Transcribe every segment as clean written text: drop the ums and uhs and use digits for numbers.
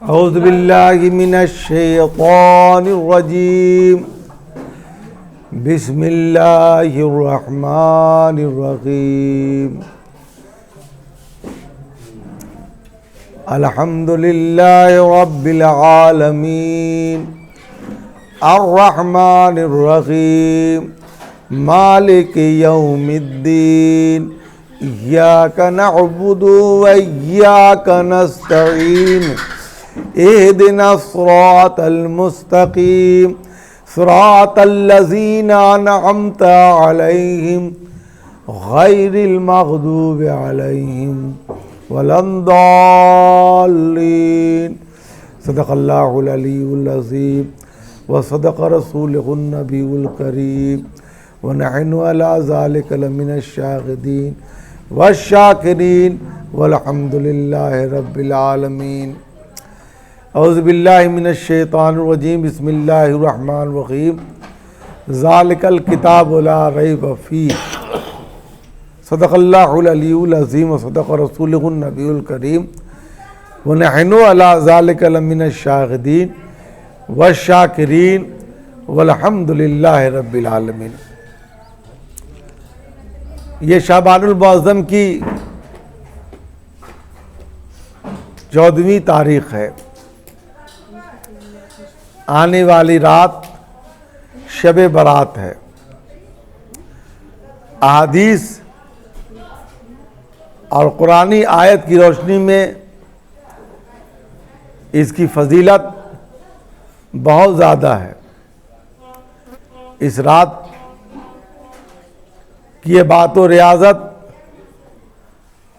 اعوذ باللہ من الشیطان الرجیم بسم اللہ الرحمن الرحیم الحمد للہ رب العالمین الرحمن الرحیم مالک یوم الدین ایاک نعبد و ایاک نستعین اہدنا الصراط المستقیم صراط الذین انعمت علیہم غیر المغضوب علیہم ولا الضالین۔ صدق اللہ العلی العظیم وصدق رسولہ النبی الکریم ونحن علی ذلک لمن الشاہدین والشاکرین والحمد للہ رب العالمین۔ اعوذ باللہ من الشیطان الرجیم بسم اللہ الرحمن الرحیم ذالک الکتاب لا ریب فیہ صدق اللہ العلی العظیم وصدق رسولہ النبی الکریم ونحن علی ذلک لمن الشاہدین والشاکرین والحمد للہ رب العالمین۔ یہ شعبان المعظم کی 14ویں تاریخ ہے۔ آنے والی رات شب برات ہے۔ احادیث اور قرآنی آیت کی روشنی میں اس کی فضیلت بہت زیادہ ہے۔ اس رات کی یہ بات و ریاضت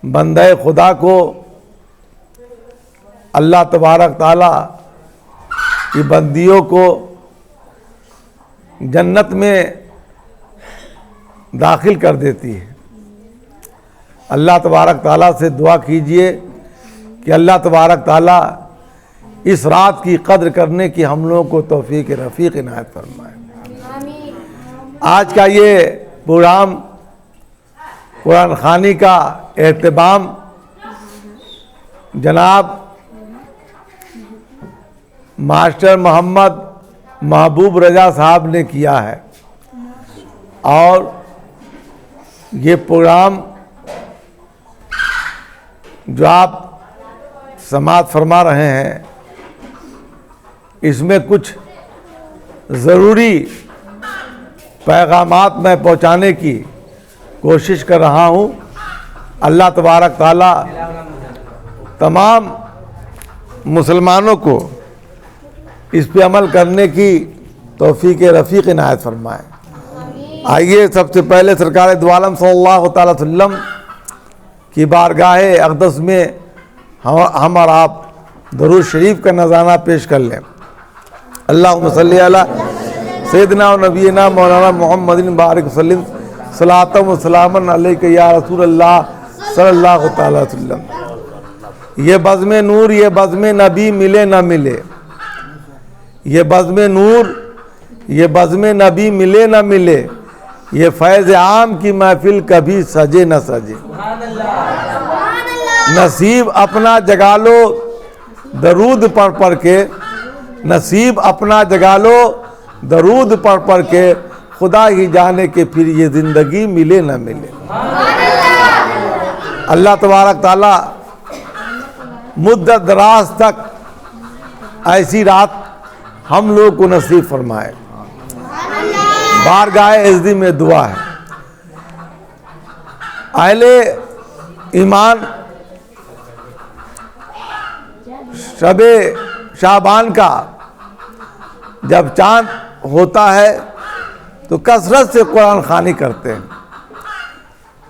بندہ خدا کو اللہ تبارک تعالیٰ کی بندیوں کو جنت میں داخل کر دیتی ہے۔ اللہ تبارک تعالیٰ سے دعا کیجئے کہ اللہ تبارک تعالیٰ اس رات کی قدر کرنے کی ہم لوگوں کو توفیق رفیق عنایت فرمائے۔ آج کا یہ پروگرام قرآن خوانی کا اہتمام جناب ماسٹر محمد محبوب رضا صاحب نے کیا ہے، اور یہ پروگرام جو آپ سماعت فرما رہے ہیں اس میں کچھ ضروری پیغامات میں پہنچانے کی کوشش کر رہا ہوں۔ اللہ تبارک تعالیٰ تمام مسلمانوں کو اس پہ عمل کرنے کی توفیق رفیق عنایت فرمائے۔ آئیے سب سے پہلے سرکار دو عالم صلی اللہ تعالی وسلم کی بارگاہ اقدس میں ہم اور آپ درود شریف کا نذرانہ پیش کر لیں۔ اللہم صلی علی سیدنا و نبینا مولانا محمد بارک وسلم صلاۃ و سلام علیک یا رسول اللہ صلی اللہ تعالی وسلم۔ یہ بزم نور یہ بزم نبی ملے نہ ملے، یہ بزم نور یہ بزم نبی ملے نہ ملے، یہ فیض عام کی محفل کبھی سجے نہ سجے۔ نصیب اپنا جگا لو درود پڑھ پڑھ کے، نصیب اپنا جگا لو درود پڑھ پڑھ کے، خدا ہی جانے کہ پھر یہ زندگی ملے نہ ملے۔ اللہ تبارک تعالیٰ مدت دراز تک ایسی رات ہم لوگ کو نصیب فرمائے۔ بارگاہ عزت میں دعا ہے۔ اہل ایمان شب شعبان کا جب چاند ہوتا ہے تو کثرت سے قرآن خوانی کرتے ہیں۔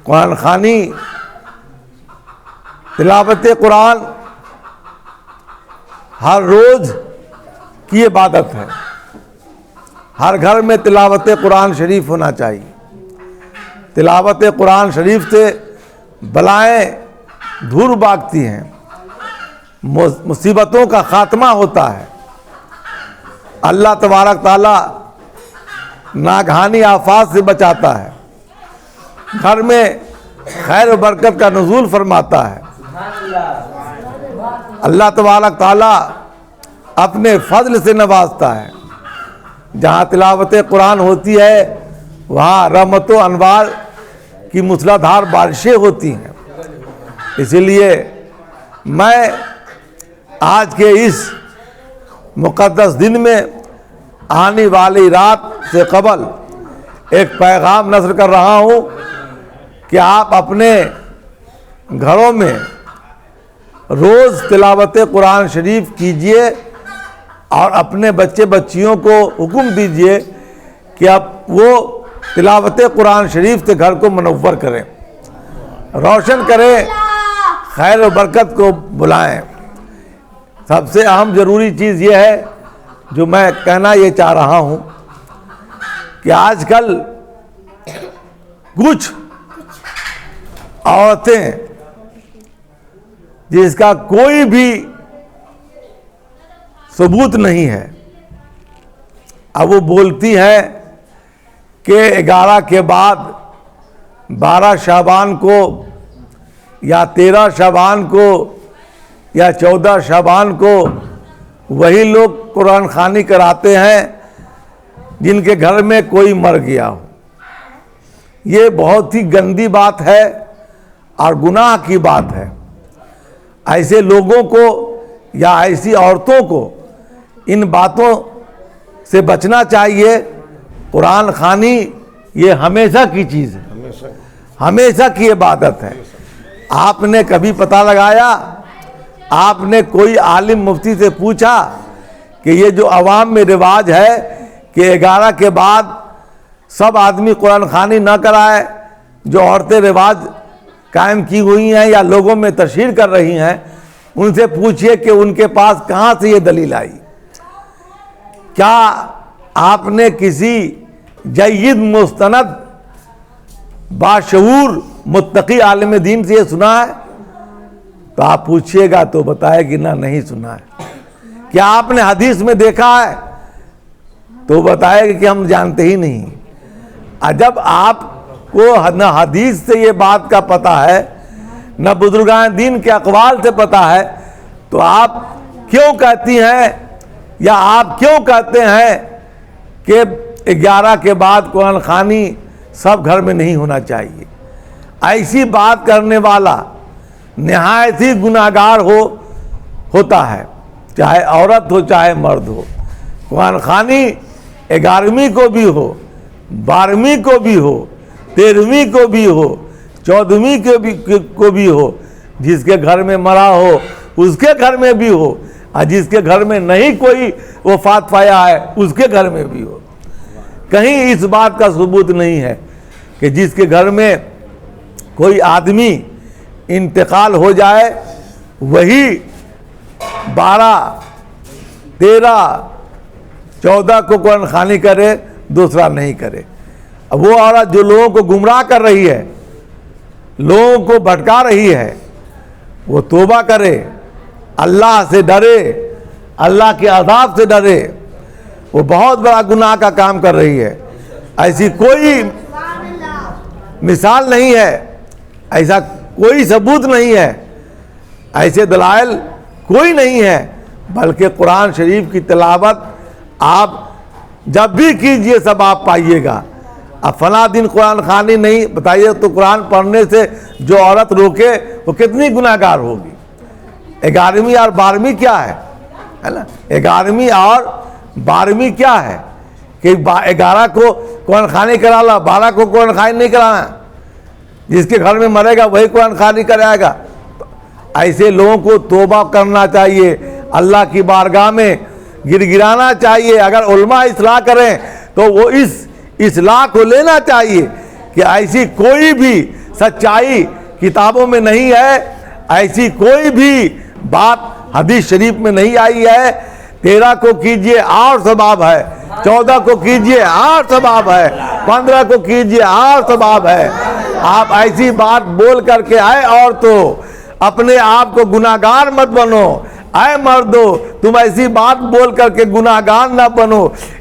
قرآن خوانی تلاوت قرآن ہر روز کی عبادت ہے۔ ہر گھر میں تلاوت قرآن شریف ہونا چاہیے۔ تلاوت قرآن شریف سے بلائیں دور بھاگتی ہیں، مصیبتوں کا خاتمہ ہوتا ہے۔ اللہ تبارک تعالیٰ ناگہانی آفات سے بچاتا ہے، گھر میں خیر و برکت کا نزول فرماتا ہے۔ اللہ تبارک تعالیٰ اپنے فضل سے نوازتا ہے. جہاں تلاوت قرآن ہوتی ہے وہاں رحمت و انوار کی موسلادھار بارشیں ہوتی ہیں. اسی لیے میں آج کے اس مقدس دن میں آنے والی رات سے قبل ایک پیغام نشر کر رہا ہوں کہ آپ اپنے گھروں میں روز تلاوت قرآن شریف کیجئے اور اپنے بچے بچیوں کو حکم دیجئے کہ اب وہ تلاوت قرآن شریف سے گھر کو منور کریں، روشن کریں، خیر و برکت کو بلائیں. سب سے اہم ضروری چیز یہ ہے جو میں کہنا یہ چاہ رہا ہوں کہ آج کل کچھ عورتیں جس کا کوئی بھی ثبوت نہیں ہے، اب وہ بولتی ہیں کہ 11 کے بعد 12 شعبان کو یا 13 شعبان کو یا 14 شعبان کو وہی لوگ قرآن خوانی کراتے ہیں جن کے گھر میں کوئی مر گیا ہو. یہ بہت ہی گندی بات ہے اور گناہ کی بات ہے. ایسے لوگوں کو یا ایسی عورتوں کو ان باتوں سے بچنا چاہیے. قرآن خوانی یہ ہمیشہ کی چیز ہے، ہمیشہ کی عبادت ہے. آپ نے کبھی پتہ لگایا، آپ نے کوئی عالم مفتی سے پوچھا کہ یہ جو عوام میں رواج ہے کہ 11 کے بعد سب آدمی قرآن خوانی نہ کرائے، جو عورتیں رواج قائم کی ہوئی ہیں یا لوگوں میں تشہیر کر رہی ہیں، ان سے پوچھئے کہ ان کے پاس کہاں سے یہ دلیل آئی؟ کیا آپ نے کسی جید مستند باشعور متقی عالم دین سے یہ سنا ہے؟ تو آپ پوچھئے گا تو بتائے کہ نہیں سنا ہے. کیا آپ نے حدیث میں دیکھا ہے؟ تو بتائے گا کہ ہم جانتے ہی نہیں. جب آپ کو نہ حدیث سے یہ بات کا پتہ ہے نہ بزرگان دین کے اقوال سے پتہ ہے تو آپ کیوں کہتی ہیں یا آپ کیوں کہتے ہیں کہ 11 کے بعد قرآن خوانی سب گھر میں نہیں ہونا چاہیے؟ ایسی بات کرنے والا نہایت ہی گناہگار ہوتا ہے، چاہے عورت ہو چاہے مرد ہو. قرآن خوانی 11ویں کو بھی ہو، 12ویں کو بھی ہو، 13ویں کو بھی ہو، 14ویں کو بھی ہو، جس کے گھر میں مرا ہو اس کے گھر میں بھی ہو، اور جس کے گھر میں نہیں کوئی وفات پایا ہے اس کے گھر میں بھی ہو. کہیں اس بات کا ثبوت نہیں ہے کہ جس کے گھر میں کوئی آدمی انتقال ہو جائے وہی 12، 13، 14 کو قرآن خوانی کرے، دوسرا نہیں کرے. وہ عورت جو لوگوں کو گمراہ کر رہی ہے، لوگوں کو بھٹکا رہی ہے، وہ توبہ کرے، اللہ سے ڈرے، اللہ کے عذاب سے ڈرے. وہ بہت بڑا گناہ کا کام کر رہی ہے. ایسی کوئی مثال نہیں ہے، ایسا کوئی ثبوت نہیں ہے، ایسے دلائل کوئی نہیں ہے. بلکہ قرآن شریف کی تلاوت آپ جب بھی کیجئے سب آپ پائیے گا. اب فلاں دن قرآن خوانی نہیں بتائیے تو قرآن پڑھنے سے جو عورت روکے وہ کتنی گناہگار ہوگی. 11ویں اور 12ویں کیا ہے نا؟ 11ویں اور 12ویں کیا ہے کہ 11 کو قرآن خوانی کرا لا، 12 کو قرآن خوانی نہیں کرانا. جس کے گھر میں مرے گا وہی قرآن خوانی کرائے گا. ایسے لوگوں کو توبہ کرنا چاہیے، اللہ کی بارگاہ میں گر گرانا چاہیے. اگر علماء اصلاح کریں تو وہ اس اصلاح کو لینا چاہیے کہ ایسی کوئی بھی سچائی کتابوں میں نہیں ہے، ایسی کوئی بھی بات حدیث شریف میں نہیں آئی ہے. 13 کو کیجئے اور ثواب ہے، 14 کو کیجئے اور ثواب ہے، 15 کو کیجئے اور ثواب ہے. آپ ایسی بات بول کر کے آئے عورتوں اپنے آپ کو گناہگار مت بنو. اے مردو تم ایسی بات بول کر کے گناہگار نہ بنو،